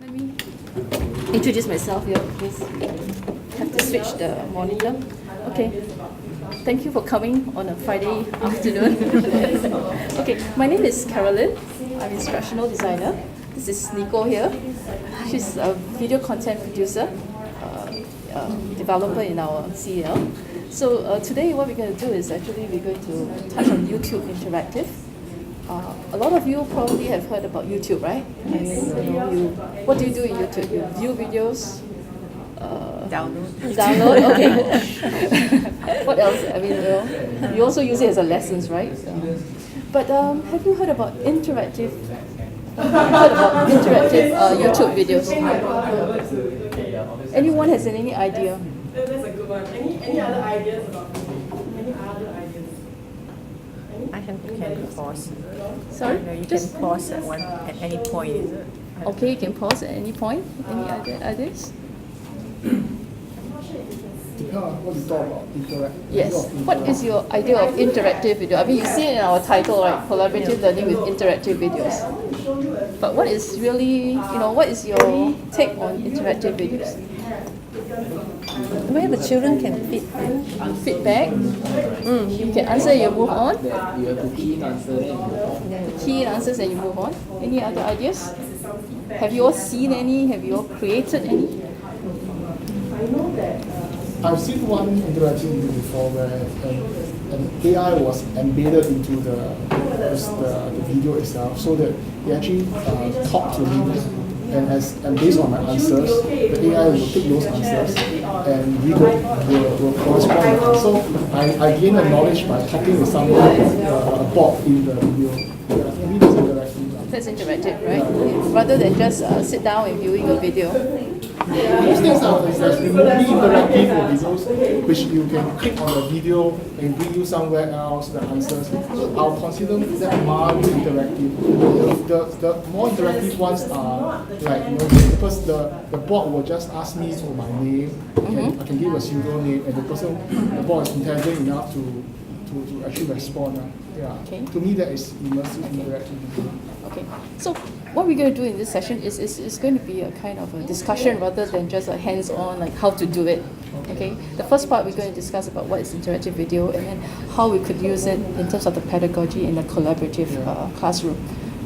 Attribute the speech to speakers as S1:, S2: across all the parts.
S1: Let me introduce myself here. Please have to switch the monitor. Okay. Thank you for coming on a Friday afternoon. Okay, my name is Carolyn. I'm instructional designer. This is Nico here. She's a video content producer, developer in our CL. So today what we're going to do is actually we're going to touch on YouTube Interactive. A lot of you probably have heard about YouTube, right? I mean, what do you do in YouTube? You view videos? Download, okay. What else? I mean, you also use it as a lessons, right? But have you heard about interactive YouTube videos? Anyone has any idea?
S2: That's a good one. Any other ideas about any other ideas?
S3: I can pause.
S1: Sorry?
S3: You can pause at any point, is it?
S1: Okay, you can pause at any point. Any other ideas?
S4: What you talk about interactive.
S1: Yes. What is your idea of interactive video? I mean, you see it in our title, right? Collaborative learning with interactive videos. But what is really, what is your take on interactive videos?
S3: Where the children can feedback.
S1: Feedback. You can answer, you move on.
S5: You have to key in answers and move on.
S1: Key in answers and you move on. Any other ideas? Have you all seen any? Have you all created any?
S4: I've seen one interactive video before where an AI was embedded into the video itself, so that it actually talked to me, and based on my answers, the AI will take those answers and read will correspond. So I gain a knowledge by talking with someone, a bot in the video. Yeah, maybe that's interactive.
S1: That's interactive, right? Rather than just sit down and viewing a video.
S4: Those things are remotely interactive for videos, which you can click on the video and bring you somewhere else the answers. So I'll consider that mildly interactive. The more interactive ones are like, because the bot will just ask me for my name, I can give a pseudonym, and the bot is intelligent enough to actually respond. Yeah.
S1: Okay.
S4: To me, that is immersive interactive.
S1: Okay, so what we're going to do in this session is going to be a kind of a discussion rather than just a hands-on, like how to do it. Okay, the first part we're going to discuss about what is interactive video and then how we could use it in terms of the pedagogy in a collaborative classroom.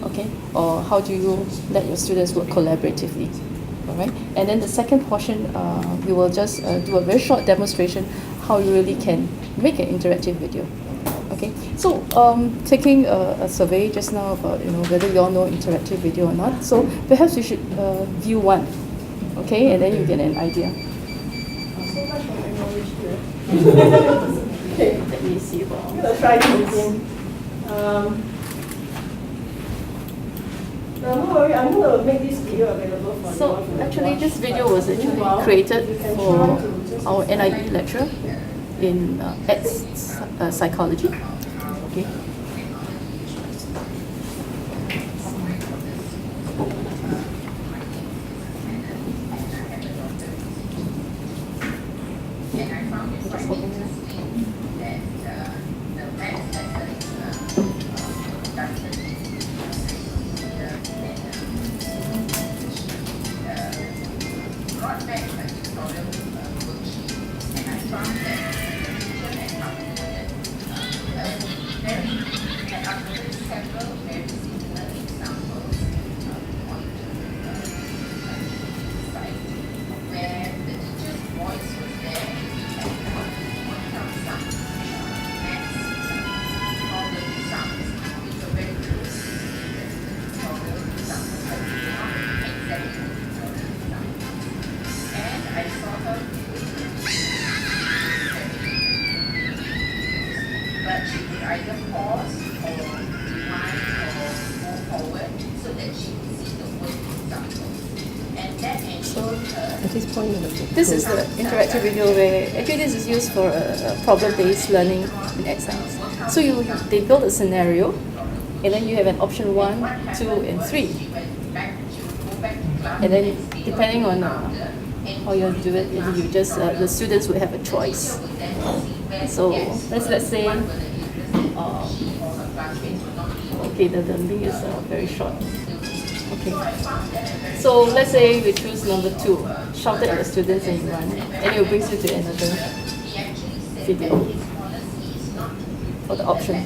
S1: Okay, or how do you let your students work collaboratively? All right, and then the second portion, we will just do a very short demonstration how you really can make an interactive video. Okay, so taking a survey just now about whether you all know interactive video or not. So perhaps you should view one, okay, and then you get an idea.
S2: So much for my knowledge here. Okay,
S1: Let me see.
S2: I'm gonna try this again. No, don't worry, I'm gonna make this video available for you.
S1: So actually, this video was actually created for our NIE lecture in psychology. Okay. This is the interactive video where actually this is used for a problem-based learning in ed science. So they build a scenario, and then you have an option 1, 2, and 3. And then depending on how you do it, you just the students would have a choice. So let's say, okay, the link is very short. Okay. So let's say we choose number 2, shouted at the students and you run, and it will bring you to another video for the option.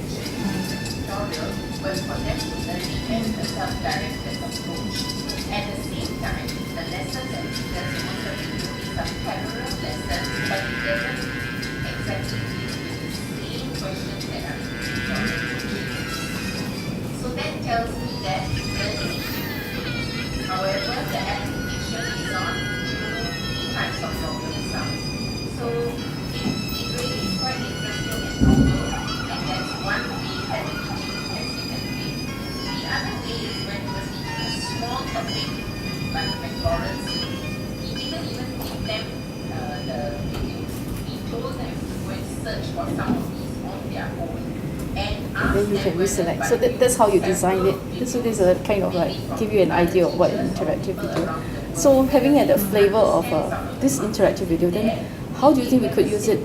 S6: So that tells me that learning is free. However, the application is on two types of problem sums. So it really is quite interesting and novel, and that's one way that the teaching has taken place. The other way is when it was teaching a small topic like McLaurin's, he didn't even give them the videos. He told them to go and search for some of these on their own. And
S1: Then you can reselect. So that's how you design it. This is a kind of like give you an idea of what an interactive video. So having a flavor of this interactive video, then how do you think we could use it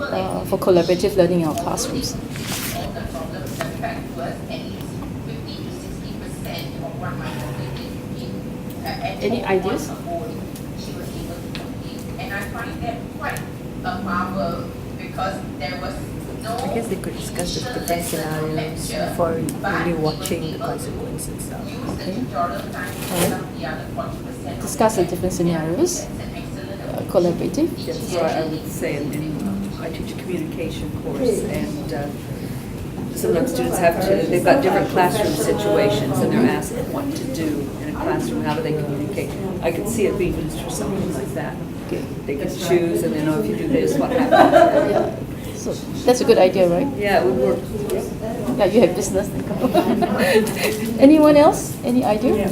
S1: for collaborative learning in our classrooms? Any ideas?
S6: And I find that quite a marvel because there was no.
S3: I guess they could discuss the different scenarios before really watching the consequences.
S1: Okay. Discuss the different scenarios. Collaborative.
S7: That's why I would say, I teach a communication course, and sometimes students they've got different classroom situations, and they're asked what to do in a classroom, how do they communicate. I could see it being used for something like that.
S1: Okay.
S7: They could choose, and they know if you do this, what happens.
S1: Yeah. So that's a good idea, right?
S7: Yeah, it would work.
S1: Yeah, you have business. Anyone else? Any idea?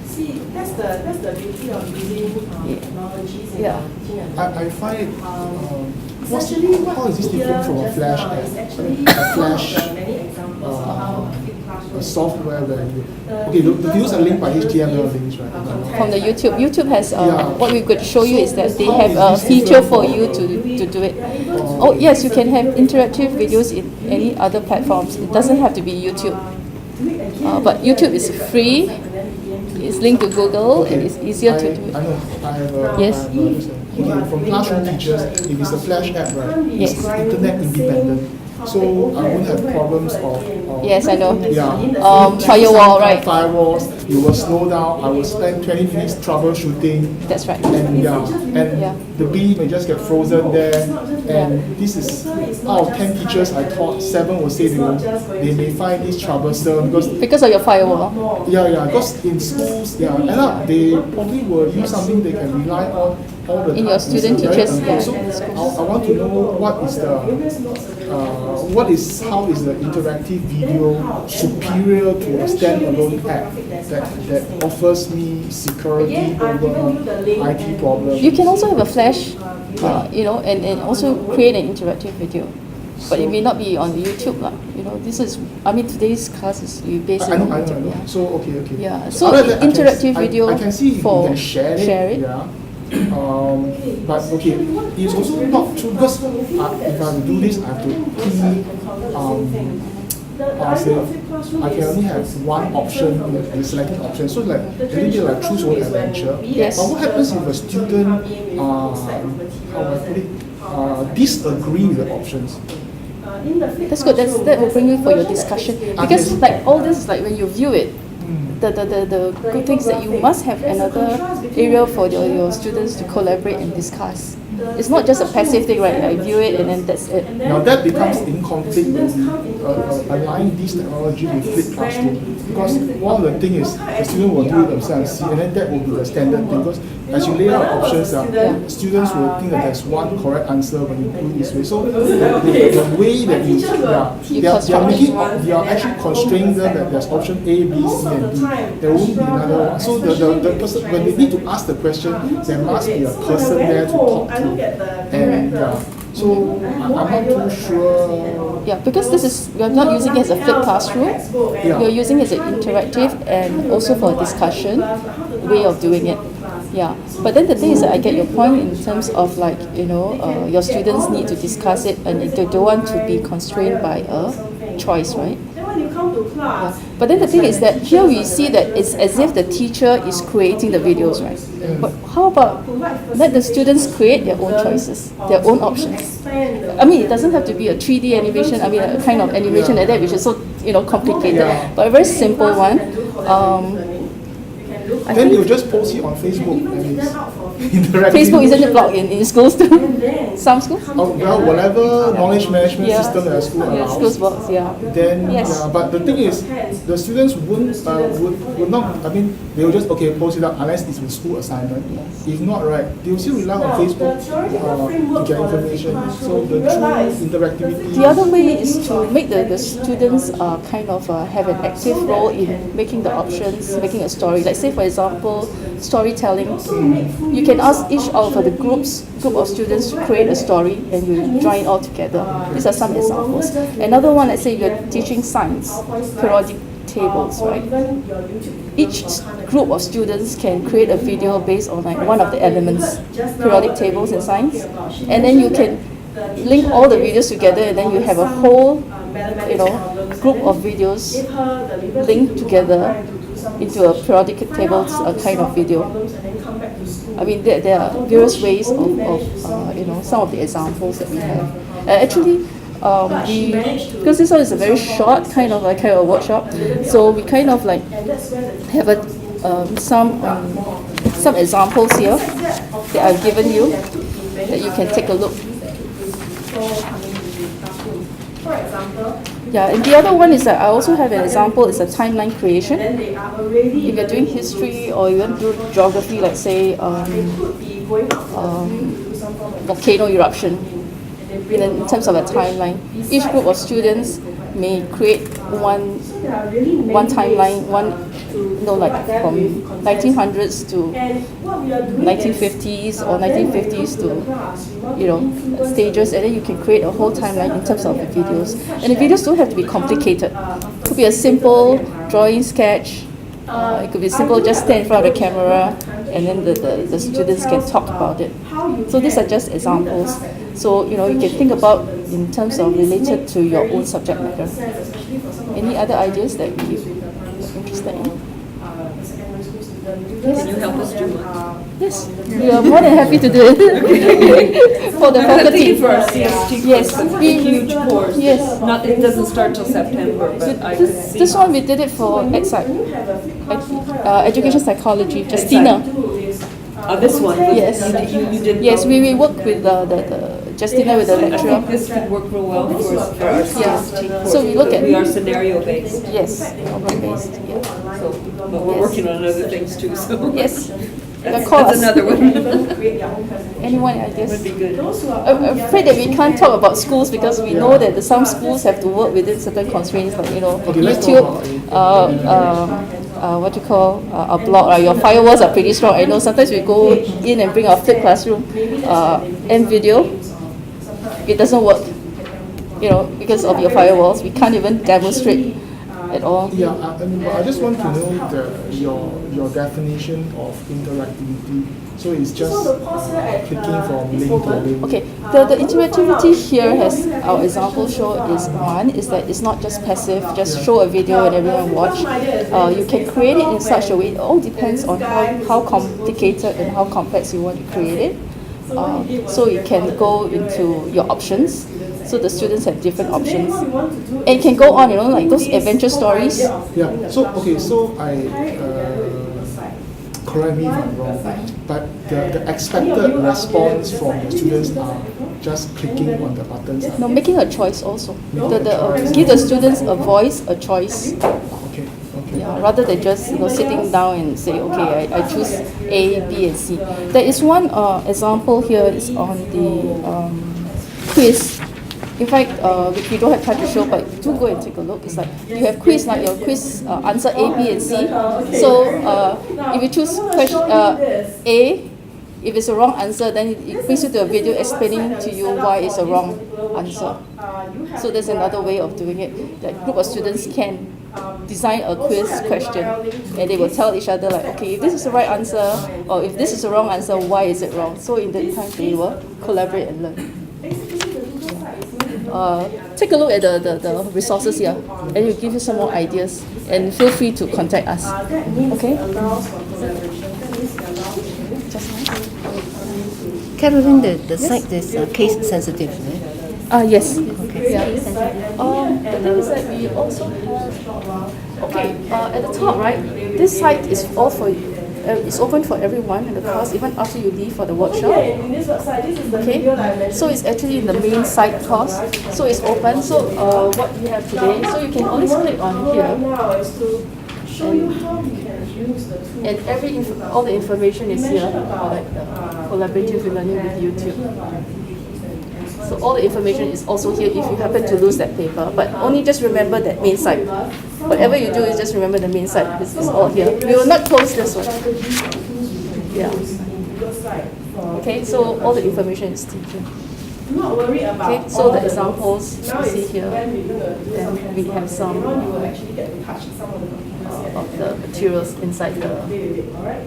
S2: See, that's the beauty of using technologies in
S1: Yeah.
S2: teaching and
S4: I find it,
S2: especially what
S4: how is this different from a
S2: just,
S4: flash
S2: is
S4: app?
S2: actually
S4: A flash
S2: one of the many examples of how
S4: a software where you, okay, the videos are linked by HTML links, right?
S1: From the YouTube. YouTube has,
S4: Yeah.
S1: what we could show you is that they
S4: How
S1: have
S4: is
S1: a
S4: this
S1: feature
S4: different
S1: for
S4: from-
S1: you to do it. Oh yes, you can have interactive videos in any other platforms. It doesn't have to be YouTube. But YouTube is free. It's linked to Google and it's easier to do
S4: I
S1: it.
S4: know, I have a,
S1: Yes.
S4: okay, from classroom teachers, if it's a flash app, right,
S1: Yes.
S4: it's internet independent. So I won't have problems of
S1: Yes, I know.
S4: yeah.
S1: Firewall, right?
S4: Firewalls, it will slow down. I will spend 20 minutes troubleshooting.
S1: That's right.
S4: And
S1: Yeah.
S4: the bee may just get frozen there. And this is out of 10 teachers I taught, 7 will say they may find this troublesome
S1: Because of your firewall.
S4: yeah, because in schools, end up they probably will use something they can rely on all the time.
S1: In your student teachers, yeah.
S4: So I want to know how is the interactive video superior to a standalone app that offers me security over IT problems?
S1: You can also have a flash, and also create an interactive video. But it may not be on YouTube, lah. Today's class is based
S4: I
S1: on
S4: know.
S1: YouTube. Yeah.
S4: So okay.
S1: Yeah, so
S4: Other than-
S1: interactive video
S4: I can see if
S1: for
S4: you can share it.
S1: it.
S4: Yeah. But okay, it's also not true because if I do this, I have to I can only have one option in the selected option. So like a little bit like choose your own adventure.
S1: Yes.
S4: But what happens if a student how I put it disagree with the options?
S1: That's good. That will bring you for your discussion because like all this is like when you view it, the good things that you must have another area for your students to collaborate and discuss. It's not just a passive thing, right? I view it and then that's it.
S4: Now that becomes in conflict when we align this technology with flipped classroom, because one of the things is the student will do it themselves, and then that will be the standard thing. Because as you lay out options, students will think that there's one correct answer when you do it this way. So the way that you are actually constraining them that there's option A, B, C, and D. There won't be another one. So the person, when they need to ask the question, there must be a person there to talk to. And so I'm not too sure.
S1: Yeah, because we're not using it as a flipped classroom. You're using it as an interactive and also for a discussion way of doing it. Yeah, but then the thing is that I get your point in terms of like, your students need to discuss it and they don't want to be constrained by a choice, right?
S2: when you come to class.
S1: But then the thing is that here we see that it's as if the teacher is creating the videos, right? But how about let the students create their own choices, their own options? I mean, it doesn't have to be a 3D animation, I mean, a kind of animation like that, which is so, complicated.
S4: Yeah.
S1: But a very simple one. I
S4: Then
S1: think
S4: you just post it on Facebook and it's interactive.
S1: Facebook isn't it blocked in schools too? Some schools?
S4: Oh, well, whatever knowledge management
S1: Yeah.
S4: system that school
S1: Yeah,
S4: allows.
S1: schools blocks, yeah.
S4: Then,
S1: Yes.
S4: yeah, but the thing is, the students would not, I mean, they will just, okay, post it up unless it's a school assignment. If not, right, they will still rely on Facebook to get information. So the true interactivity.
S1: The other way is to make the students kind of have an active role in making the options, making a story. Like say for example, storytelling. You can ask each of the group of students to create a story and you join it all together. These are some examples. Another one, let's say you're teaching science, periodic tables, right? Each group of students can create a video based on like one of the elements, periodic tables in science, and then you can link all the videos together and then you have a whole, group of videos linked together into a periodic tables kind of video. I mean, there are various ways of some of the examples that we have. Because this one is a very short kind of workshop, so we kind of like have some examples here that I've given you that you can take a look.
S2: For example,
S1: Yeah, and the other one is that I also have an example, it's a timeline creation.
S2: then they are already
S1: If you're doing history or you want to do geography, like say
S2: could be going out for to do some form of
S1: volcano eruption, in terms of a timeline, each group of students may create one timeline, like from 1900s to 1950s or 1950s to stages, and then you can create a whole timeline in terms of the videos. And the videos don't have to be complicated. It could be a simple drawing sketch. It could be simple, just stand in front of the camera and then the students can talk about it. So these are just examples. So you can think about in terms of related to your own subject matter. Any other ideas that you're interested in?
S7: Can you help us do one?
S1: Yes, we are more than happy to do it for the
S7: I'm
S1: faculty.
S7: thinking for our CST
S1: Yes,
S7: course, it's a huge course.
S1: Yes.
S7: It doesn't start till September, but I could see.
S1: This one we did it for EXIT, Education Psychology, Justina.
S7: This one.
S1: Yes.
S7: You did.
S1: Yes, we work with the Justina with the
S7: I
S1: lecturer.
S7: think this could work real well for our CST course.
S1: So we look at-
S7: We are scenario based,
S1: Yes, problem based. Yeah.
S7: so, but we're working on other things too, so.
S1: Yes.
S7: That's
S1: Call us.
S7: another one.
S1: Anyone ideas?
S7: Would be good.
S1: I'm afraid that we can't talk about schools because we know that some schools have to work within certain constraints, like
S4: Okay, let's talk
S1: YouTube,
S4: about
S1: a blog. Your firewalls are pretty strong. I know sometimes we go in and bring our flip classroom and video. It doesn't work, because of your firewalls. We can't even demonstrate at all.
S4: Yeah, I just want to know your definition of interactivity. So it's just clicking from link to link.
S1: Okay, the interactivity here has our example show is that it's not just passive, just show a video and everyone watch. You can create it in such a way, it all depends on how complicated and how complex you want to create it. So you can go into your options. So the students have different options. And it can go on, like those adventure stories.
S4: Yeah. So correct me if I'm wrong, but the expected response from the students are just clicking on the buttons.
S1: No, making a choice also. Give the students a voice, a choice.
S4: Okay.
S1: Yeah, rather than just sitting down and say, okay, I choose A, B, and C. There is one example here is on the quiz. In fact, which we don't have time to show, but do go and take a look. It's like you have quiz, like your quiz answer A, B, and C. So if you choose question A, if it's a wrong answer, then it brings you to a video explaining to you why it's a wrong answer. So there's another way of doing it. That group of students can design a quiz question, and they will tell each other like, okay, if this is the right answer, or if this is the wrong answer, why is it wrong? So in that time they will collaborate and learn. take a look at the resources here, and it'll give you some more ideas. And feel free to contact us.
S2: That means
S1: Okay.
S2: it allows for collaboration. That means it allows
S1: Just nice.
S3: Caroline, the site is case sensitive, right?
S1: Yes.
S3: Okay.
S1: Yeah. The thing is that we also have, okay, at the top, right, this site is all for, it's open for everyone in the class, even after you leave for the workshop.
S2: in this website, this is the video that I
S1: Okay,
S2: mentioned.
S1: so it's actually in the main site course, so it's open. So what we have today, so you can always click on
S2: Right
S1: here,
S2: now is to show you how you can use the tool.
S1: and all the information is here, like collaborative learning with YouTube. So all the information is also here if you happen to lose that paper, but only just remember that main site. Whatever you do is just remember the main site. It's all here. We will not close this one. Yeah. Okay, so all the information is still here.
S2: Do not worry about
S1: Okay, so
S2: all
S1: the
S2: notes.
S1: examples
S2: Now
S1: you see
S2: is
S1: here,
S2: when we're gonna do
S1: then
S2: some
S1: we
S2: hands-on.
S1: have some,
S2: Later on you will actually get to touch some of the computers here.
S1: of the materials inside the
S2: Wait, alright?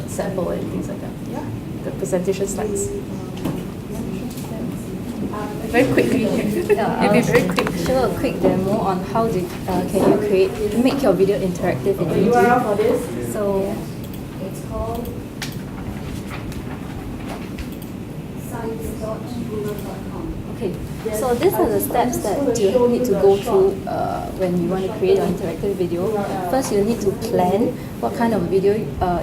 S1: sample and things like that. Yeah. The presentation slides. Very quickly. It'll be very quick.
S8: Show a quick demo on how can you make your video interactive in
S2: The
S8: YouTube.
S2: URL for this,
S8: So
S2: it's called
S8: okay, so these are the steps that you need to go through when you want to create an interactive video. First, you need to plan what kind of video,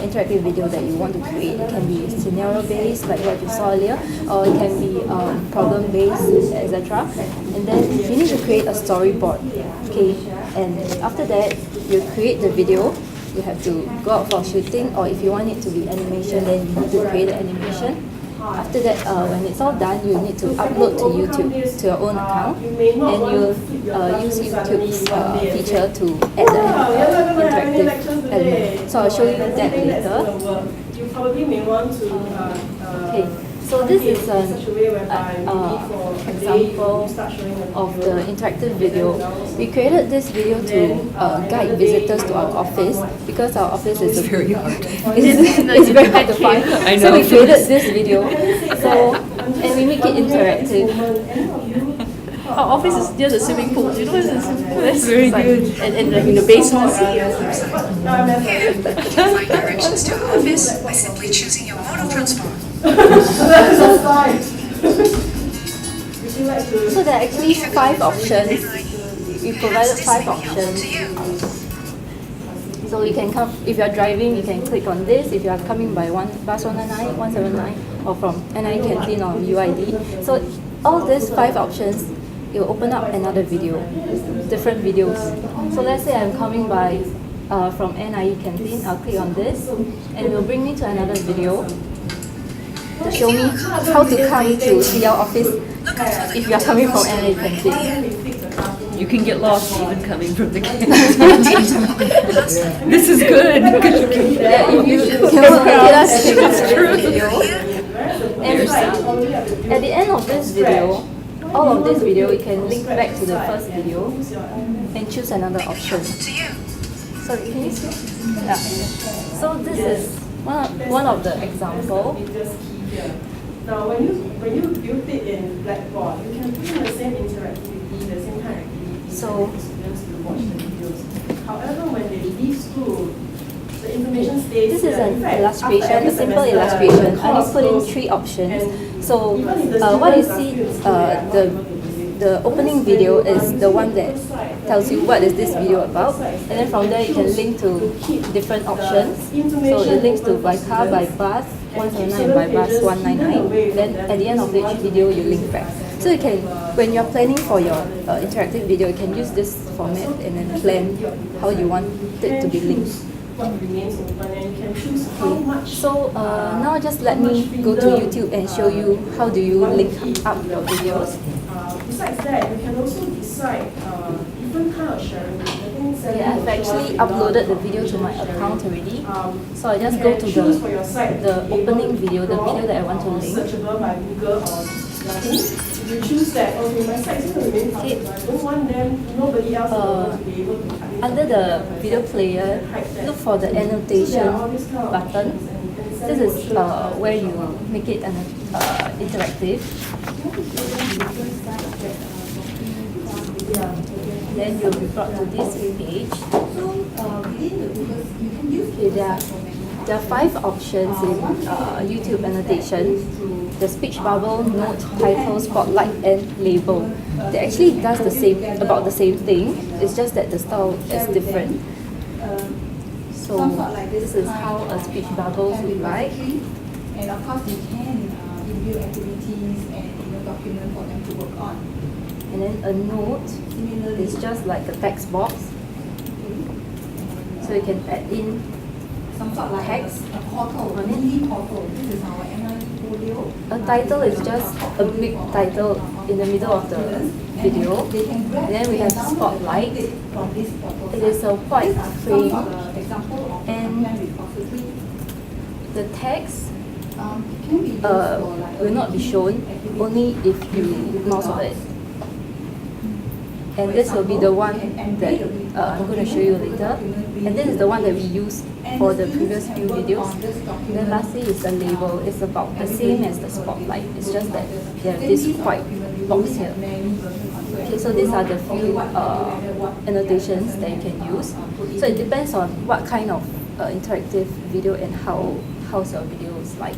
S8: interactive video that you want to create. It can be scenario-based, like what you saw earlier, or it can be problem-based, etc. And then you need to create a storyboard. Okay, and after that, you create the video. You have to go out for shooting, or if you want it to be animation, then you need to create the animation. After that, when it's all done, you need to upload to YouTube, to your own account, and you use YouTube's feature to add the interactive element. So I'll show you that later.
S2: you probably may want to
S8: Okay, so this is an
S2: such a way whereby maybe for a day
S8: example
S2: you start showing the
S8: of the interactive video. We created this video to guide visitors to our office because our office is
S7: Very hard.
S8: it's very hard to find.
S7: I
S8: So
S7: know.
S8: we created this video, and we make it interactive.
S1: Our office is near the swimming pool. You know where's the swimming pool? That's
S7: Very
S1: like-
S7: good.
S1: And like in the basement.
S9: Find directions to our office by simply choosing your mode of transport.
S8: So there are actually 5 options. We provided 5 options. So you can come, if you are driving, you can click on this. If you are coming by bus 199, 179, or from NI Canteen or UID. So all these 5 options, it will open up another video, different videos. So let's say I'm coming by from NIE Canteen, I'll click on this, and it will bring me to another video to show me how to come to see our office if you are coming from NIE Canteen.
S7: You can get lost even coming from the canteen. This is good because you can
S8: Yeah, if you can look at us, it's true. And at the end of this video, all of this video, you can link back to the first video and choose another option. So can you see? Yeah. So this is one of the example.
S2: Now, when you build it in Blackboard, you can put in the same interactivity, the same kind of activity
S8: So-
S2: for students to watch the videos. However, when they leave school, the information stays
S8: This is
S2: here.
S8: an
S2: In fact,
S8: illustration,
S2: after every
S8: a simple
S2: semester,
S8: illustration.
S2: the
S8: I
S2: course
S8: only put in
S2: goes
S8: 3 options.
S2: and
S8: So
S2: even if the
S8: what you
S2: students are
S8: see,
S2: still in school, they are
S8: the
S2: able to do it.
S8: the opening video is the one that tells you what is this video about, and then from there you can link to different options. So it links to by car, by bus, 179, by bus 199. Then at the end of each video you link back. So you can, when you're planning for your interactive video, you can use this format and then plan how you want it to be linked.
S2: What remains open, and you can choose how much.
S8: So now just let me go to YouTube and show you how do you link up your videos.
S2: Besides that, you can also decide different kind of sharing. I think
S8: Okay, I've actually uploaded the video to my account already. So I just
S2: you
S8: go
S2: can
S8: to
S2: choose for your site
S8: the
S2: to be able
S8: opening
S2: to
S8: video, the
S2: crawl
S8: video that I want to
S2: or
S8: link.
S2: searchable by Google or Yahoo. If you choose that, okay, my site is going to remain public, but I don't want them, nobody else is going to be able to type it.
S8: Under the video player, look for the annotation button. This is where you make it interactive. Then you'll be brought to this page. Okay, there are 5 options in YouTube annotation. The speech bubble, note, title, spotlight, and label. They actually does about the same thing. It's just that the style is different. So this is how a speech bubble looks like.
S10: And of course, you can review activities and document for them to work on.
S8: And then a note is just like a text box. So you can add in
S10: Some sort like
S8: text
S10: a portal, a
S8: on it.
S10: mini portal. This is our NI folio.
S8: A title is just a big title in the middle of the video.
S10: They can grab
S8: And then we have
S10: and download
S8: spotlight.
S10: it from this portal.
S8: It is a white frame,
S10: Example of
S8: and
S10: content repository.
S8: the text
S10: It can be used for like
S8: will not be shown, only if you mouse over it. And this will be the one that I'm going to show you later. And this is the one that we used for the previous few videos. And then lastly is the label. It's about the same as the spotlight. It's just that they have this white box here. Okay, so these are the few annotations that you can use. So it depends on what kind of interactive video and how's your videos like.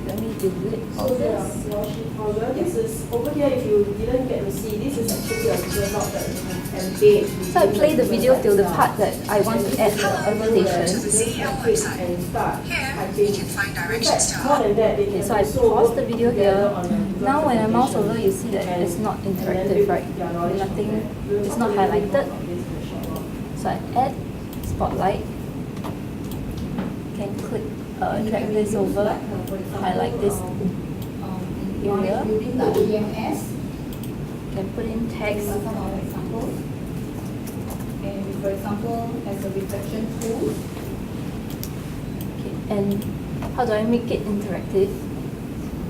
S8: Let me delete all
S2: So
S8: this.
S2: this is over here. If you didn't get to see, this is actually a Google Doc that you can embed.
S8: So I play the video till the part that I want to add the
S9: To
S8: annotation.
S9: the CEO website.
S2: And start
S9: Here,
S2: typing.
S9: you can find directions to
S2: More than that, they
S8: Okay,
S2: can
S8: so I
S2: also
S8: pause the video here.
S2: together on a Google
S8: Now when I mouse
S2: presentation.
S8: over, you see that it's not interactive, right? Nothing, it's not highlighted. So I add spotlight. Can click, drag this over, highlight this area.
S10: Using the EMS.
S8: Can put in text.
S10: Some of our examples. And for example, as a reflection tool.
S8: Okay, and how do I make it interactive?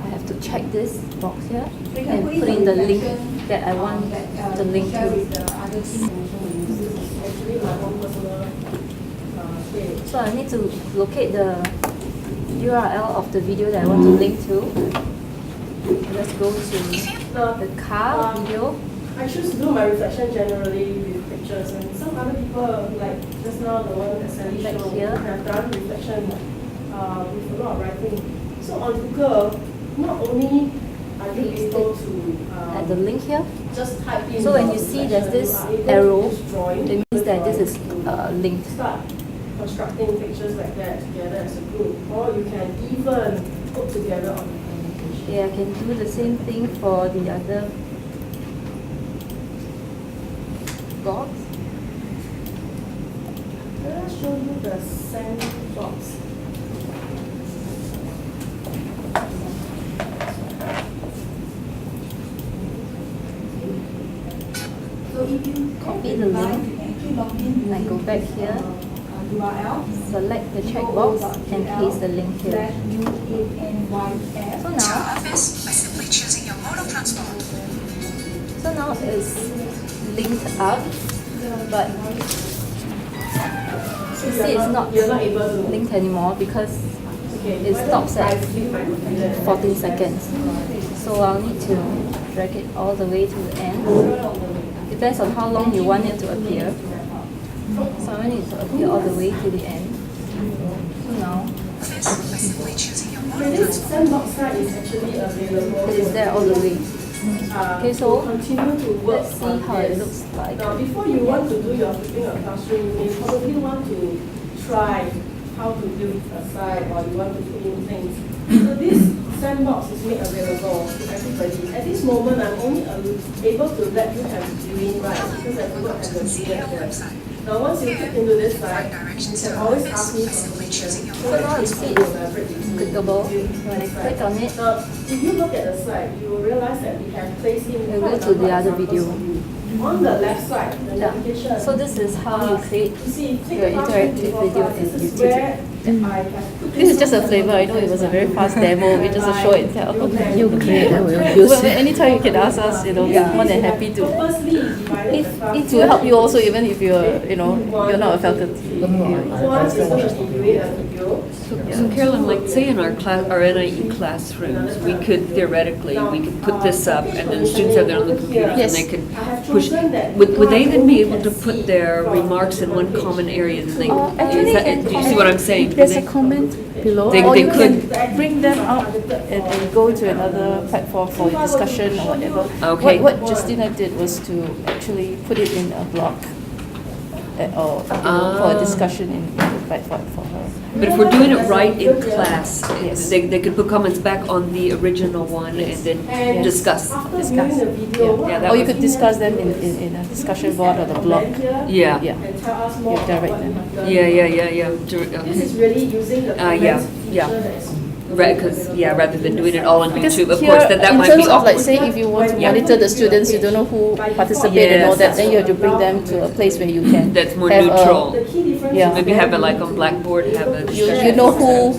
S8: I have to check this box here
S10: So you can
S8: and
S10: put
S8: put in the link
S10: reflection,
S8: that I want the link
S10: share
S8: to.
S10: with the other team.
S2: Actually, my own personal page.
S8: So I need to locate the URL of the video that I want to link to. Let's go to the car video.
S2: I choose to do my reflection generally with pictures, and some other people, like just now the one that Sally
S8: Back
S2: showed,
S8: here.
S2: have done reflection with a lot of writing. So on Google, not only are you able to
S8: Add the link here.
S2: just type in.
S8: So when
S2: your
S8: you see there's
S2: reflection,
S8: this
S2: you are able to
S8: arrow,
S2: use drawing
S8: it means that this is
S2: to
S8: linked.
S2: start constructing pictures like that together as a group, or you can even put together on a presentation.
S8: Yeah, I can do the same thing for the other box.
S2: Let us show you the sandbox.
S10: So if you
S8: Copy the link.
S10: you can actually log in
S8: And I go back here,
S10: URL.
S8: select the checkbox and paste the link here.
S9: To
S8: So
S9: your
S8: now,
S9: office by simply choosing your mode of transport.
S8: so now it's linked up, but you see it's not
S2: You're not able to
S8: linked anymore because
S2: Okay,
S8: it
S2: why
S8: stops
S2: don't I
S8: at
S2: flip my computer?
S8: 14 seconds. So I'll need to drag it all the way to the end. Depends on how long you want it to appear. So I want it to appear all the way to the end. So now
S9: Office by simply choosing your mode
S2: Okay,
S9: of
S2: this
S9: transport.
S2: sandbox site is actually available.
S8: it is there all the way. Okay, so
S2: continue to work
S8: let's see
S2: on
S8: how it
S2: this.
S8: looks like.
S2: Now, before you want to do your flipping a classroom, you may probably want to try how to build a site, or you want to put in things. So this sandbox is made available to everybody. At this moment, I'm only able to let you have viewing rights because I do not have the view
S9: CEO
S2: there.
S9: website.
S2: Now, once you click into this site,
S9: Find directions
S2: you
S9: to
S2: can
S9: our
S2: always
S9: office
S2: ask me
S9: by
S2: for
S9: simply
S2: permission.
S9: choosing your
S8: So
S9: mode
S8: now
S9: of
S8: you
S9: transport.
S8: see it's clickable. When I click on it,
S2: Now, if you look at the site, you will realize that we have placed in
S8: we'll go
S2: quite a
S8: to the
S2: number of
S8: other video.
S2: examples for you. On the left side, the navigation.
S8: So this is how you create
S2: You see, take
S8: your
S2: the past
S8: interactive
S2: 24
S8: video
S2: class.
S8: in
S2: This is
S8: YouTube.
S2: where I have put
S1: This is just a flavor. I know it was a very fast demo. We just a show and tell.
S3: You create and we'll use
S1: Well,
S3: it.
S1: anytime you can ask us, we're more than happy to
S2: Purposely divided the class.
S1: to help you also, even if you're you're not a faculty.
S2: One is going to create a video.
S7: So Carolyn, like say in our NIE classrooms, we could theoretically, we could put this up and then the students have their own computers
S1: Yes.
S7: and they could push. Would they then be able to put their remarks in one common area? And they, do you see what I'm saying?
S1: There's a comment below,
S7: They-
S1: or
S7: they
S1: you
S7: could-
S1: can bring them up and go to another platform for discussion or whatever.
S7: Okay.
S1: What Justina did was to actually put it in a blog or for a discussion in the platform for her.
S7: But if we're doing it right in class,
S1: Yes.
S7: they could put comments back on the original one and then discuss.
S2: After viewing the video,
S7: Yeah, that
S1: Or you
S7: was-
S1: could discuss them in a discussion board or the blog.
S7: Yeah.
S1: Yeah.
S2: and tell us more
S1: You direct
S2: about
S1: them.
S2: what you have
S7: Yeah.
S2: done. This is really using the comments
S7: yeah,
S2: feature
S7: yeah.
S2: that is
S7: Right, because, rather than doing it all on
S1: Because
S7: YouTube, of
S1: here,
S7: course, that
S1: in
S7: might
S1: terms
S7: be
S1: of, like,
S7: awkward.
S1: say, if you want to
S7: Yeah.
S1: monitor the students, you don't know who participated and all that, then you have to bring them to a place where you can
S7: That's more
S1: have
S7: neutral.
S2: the key difference.
S1: Yeah.
S2: is
S7: Maybe
S2: that
S7: have it like on Blackboard, have a
S1: You
S7: discussion.
S1: know who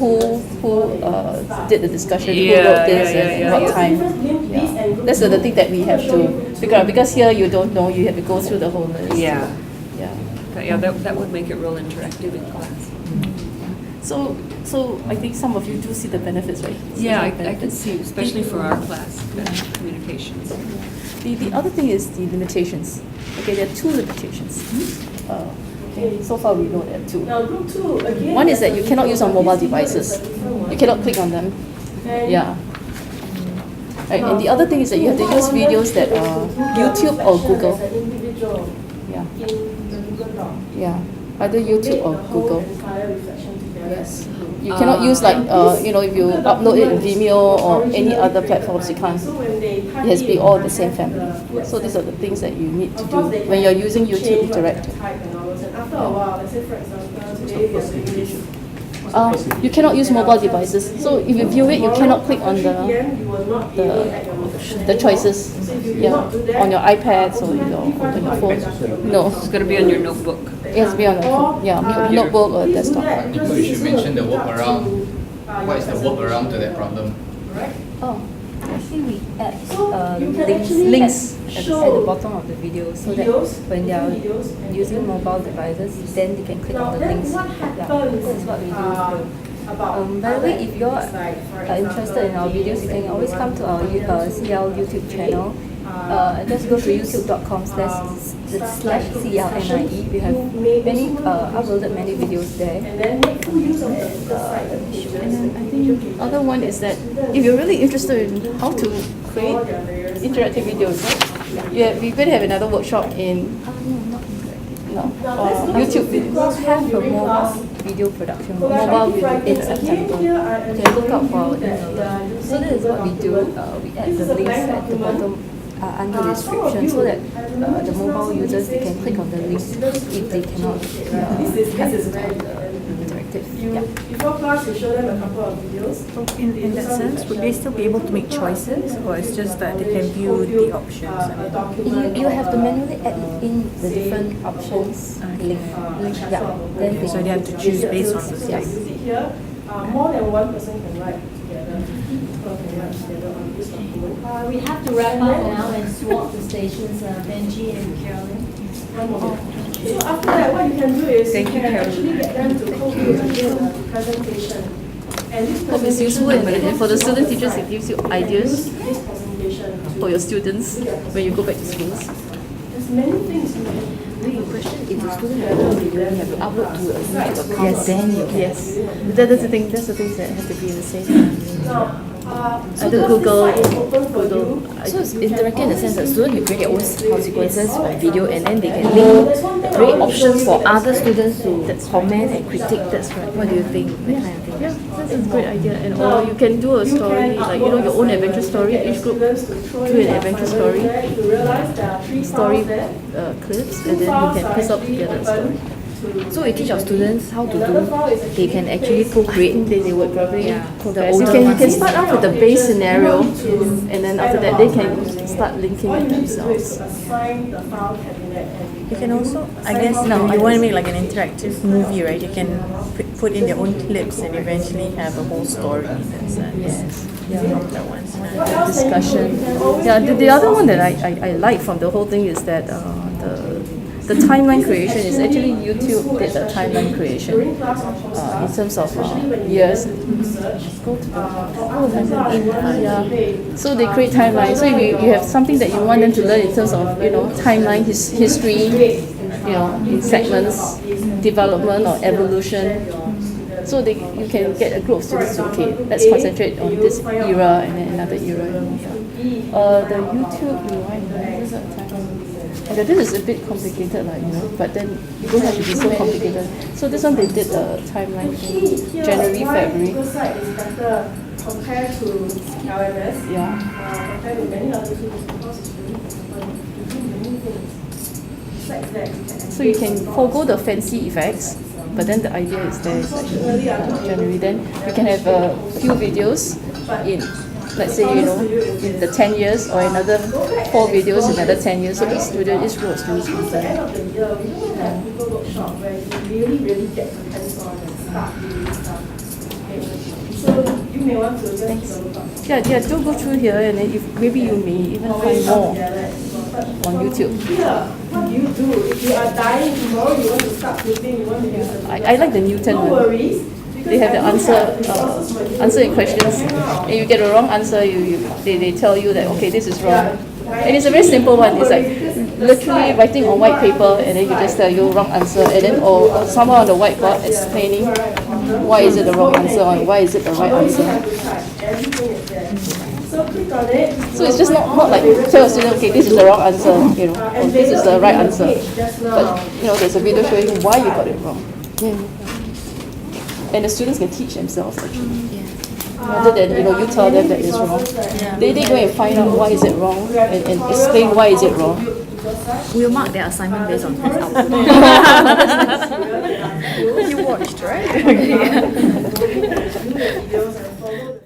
S1: did the discussion, who
S7: Yeah,
S1: wrote this,
S7: yeah,
S1: and
S7: yeah,
S1: what
S7: yeah.
S1: time. Yeah. That's the thing that we have to figure out, because here you don't know, you have to go through the whole list.
S7: Yeah,
S1: Yeah.
S7: that would make it real interactive in class.
S1: So I think some of you do see the benefits, right?
S7: Yeah, I
S1: Benefits.
S7: can see, especially for our class, communications.
S1: The other thing is the limitations. Okay, there are two limitations. Okay, so far we know there are two.
S2: Now, group 2, again.
S1: One is that you cannot use on mobile
S2: this
S1: devices.
S2: is a different one.
S1: You cannot click on them.
S2: And
S1: Yeah. Right, and the other thing is that you have to use videos that are YouTube or Google.
S2: As an individual
S1: Yeah,
S2: in the Google Doc.
S1: yeah. Either YouTube or
S2: Make the whole
S1: Google.
S2: entire reflection together.
S1: Yes. You cannot use like, if you upload it in Vimeo or any other platforms, you can't.
S2: So when they type
S1: It has to be
S2: in,
S1: all the same family.
S2: the
S1: So these are the things that you need to
S2: Of
S1: do
S2: course, they
S1: when
S2: can
S1: you're using YouTube
S2: change what they
S1: Interactive.
S2: type and all those. And after a while, let's say for example, today we are doing this.
S1: You cannot use mobile devices. So if you view it, you cannot click on
S2: 3 PM, you will not be able to add your reflection
S1: the choices.
S2: So if you do
S1: Yeah,
S2: not do that,
S1: on your iPads or on your phone. No,
S7: It's gonna be on your notebook.
S1: it has to be on a phone. Yeah, notebook or
S2: Please do
S1: desktop.
S2: that, because
S5: So you should
S2: this is
S5: mention the
S2: gonna
S5: workaround.
S2: to,
S5: What is the
S2: your
S5: workaround to that problem?
S2: Right?
S8: Oh, actually we add
S2: So you can
S8: links,
S2: actually
S1: links
S8: at
S2: show
S8: the bottom of the video so that
S2: videos,
S8: when they are
S2: videos and
S8: using mobile devices, then they can click
S2: Now
S8: on the
S2: then
S8: links.
S2: what
S8: Yeah,
S2: happens
S8: this is what we do.
S2: about
S8: By the way, if you're
S2: it's like, for
S8: interested in our
S2: example,
S8: videos, you can always come to our CL YouTube channel. Just go to youtube.com/CLNIE. We have many uploaded many videos there.
S2: and then make full use of the site.
S1: And then I think the other one is that if you're really interested in how to create interactive videos, right? Yeah, we're going to have another workshop in YouTube videos.
S8: We'll have a mobile video production, mobile video in September. You can look out for our email. So this is what we do. We add the links at the bottom under the description so that the mobile users they can click on the link if they cannot
S2: This is very
S8: interactive.
S2: You, before class, you show them a couple of videos.
S3: So in that sense, would they still be able to make choices, or it's just that they can view the options?
S8: You have to manually add in the different options link. Yeah. Then
S3: So they have to choose based on the
S8: Yeah.
S2: Use it here. More than one person can write together. 50 people can write together on this document.
S11: We have to wrap up now and swap the stations, Benji and Carolyn.
S2: So after that, what you can do is
S7: Thank
S2: you
S7: you,
S2: can
S7: Carolyn.
S2: actually get them to co-create again a presentation. And this
S1: Hope it's
S2: presentation
S1: useful, and for the student teachers, it gives you
S2: use
S1: ideas
S2: this presentation to
S1: for your students when you go back to schools.
S2: There's many things you can
S1: The question if the student have a video, you have to upload to a YouTube account.
S3: Yes, then you can.
S1: Yes, that's the thing. That's the things that have to be in the same.
S2: now. So
S1: Either
S2: because
S1: Google,
S2: this site is open for
S1: Google.
S2: you,
S3: So it's interactive in the sense that students can create their own consequences
S2: for
S3: video, and then they can link, create options for other students to comment and critique. That's right. What do you think? That kind of thing.
S1: Yeah, that's a great idea. And or you can do a story, like your own adventure story. Each group do an adventure story, story clips, and then you can piece up together a story.
S3: So we teach our students how to do, they can actually co-create.
S1: They would probably
S3: Yeah.
S1: progress.
S3: The
S1: You
S3: older
S1: can
S3: ones.
S1: start off with the base scenario, and then after that they can start linking it themselves.
S2: Assign the file cabinet and
S12: You can also, I guess, if you want to make like an interactive movie, right? You can put in your own clips and eventually have a whole story in that sense. That one's nice.
S1: Discussion. Yeah, the other one that I like from the whole thing is that the timeline creation is actually YouTube did the timeline creation in terms of years. Go to the yeah. So they create timeline. So if you have something that you want them to learn in terms of timeline history, in segments, development or evolution. So you can get a group of students to, okay, let's concentrate on this era and then another era. The YouTube okay, this is a bit complicated, but then you don't have to be so complicated. So this one they did a timeline thing, January, February.
S2: Compared to LMS, compared to many other tools, because it's really open, you do many things. Besides that, you can
S1: so you can forego the fancy effects, but then the idea is there is actually January. Then you can have a few videos in, let's say, in the 10 years, or another 4 videos in another 10 years. So each student, each group of students can
S2: at the end of the year, we don't have people workshop where you really get to hands-on and start doing stuff. Okay. So you may want to just look up.
S1: Yeah, do go through here, and then maybe you may even find more on YouTube.
S2: Yeah, what do you do? If you are dying tomorrow, you want to start putting, you want to use the
S1: I like the Newton
S2: no
S1: one.
S2: worries.
S1: They have the answer in questions, and you get a wrong answer, they tell you that, okay, this is wrong. And it's a very simple one. It's like literally writing on white paper, and then you just tell you wrong answer, and then or someone on the whiteboard explaining why is it the wrong answer or why is it the right answer. So it's just not like tell a student, okay, this is the wrong answer, or this is the right answer. But there's a video showing why you got it wrong. And the students can teach themselves actually. Rather than you tell them that it's wrong. They go and find out why is it wrong and explain why is it wrong.
S3: We'll mark their assignment based on this output.
S12: You watched, right?